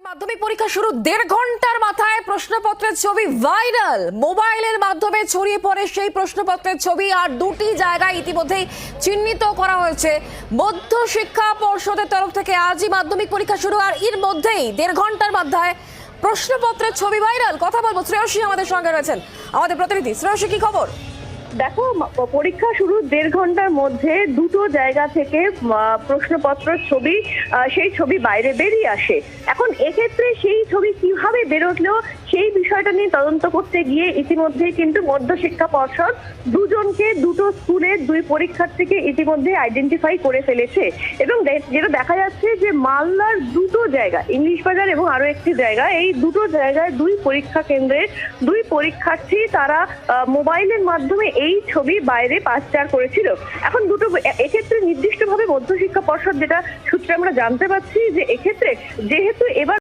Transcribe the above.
মাধ্যমিক পরীক্ষা শুরু 1.5 ঘন্টার মাথায় প্রশ্নপত্রের ছবি ভাইরাল। মোবাইলের মাধ্যমে ছড়িয়ে পড়ে সেই প্রশ্নপত্রের ছবি, আর দুটি জায়গায় ইতিমধ্যেই চিহ্নিত করা হয়েছে। মধ্য শিক্ষা পর্ষদের তরফ থেকে আজই মাধ্যমিক পরীক্ষা শুরু, আর এর মধ্যেই 1.5 ঘন্টার মাথায় প্রশ্নপত্রের ছবি ভাইরাল। কথা বলবো, শ্রেয়সী আমাদের সঙ্গে রয়েছেন, আমাদের প্রতিনিধি। শ্রেয়সী, কি খবর? দেখো, পরীক্ষা শুরু 1.5 ঘন্টার মধ্যে দুটো জায়গা থেকে প্রশ্নপত্রের ছবি, সেই ছবি বাইরে বেরিয়ে আসে। এখন এক্ষেত্রে সেই ছবি কিভাবে বেরোলো সেই বিষয়টা নিয়ে তদন্ত করতে গিয়ে ইতিমধ্যেই কিন্তু মধ্য শিক্ষা পর্ষদ দুজনকে দুটো স্কুলের দুই পরীক্ষার্থীকে ইতিমধ্যে আইডেন্টিফাই করে ফেলেছে। এবং যেটা দেখা যাচ্ছে যে মালদার দুটো জায়গা, ইংলিশ বাজার এবং আরো একটি জায়গা, এই দুটো জায়গায় দুই পরীক্ষা কেন্দ্রের দুই পরীক্ষার্থী তারা মোবাইলের মাধ্যমে এই ছবি বাইরে পাচার করেছিল। এখন দুটো এক্ষেত্রে নির্দিষ্টভাবে মধ্য শিক্ষা পর্ষদ, যেটা সূত্রে আমরা জানতে পারছি, যে এক্ষেত্রে যেহেতু এবার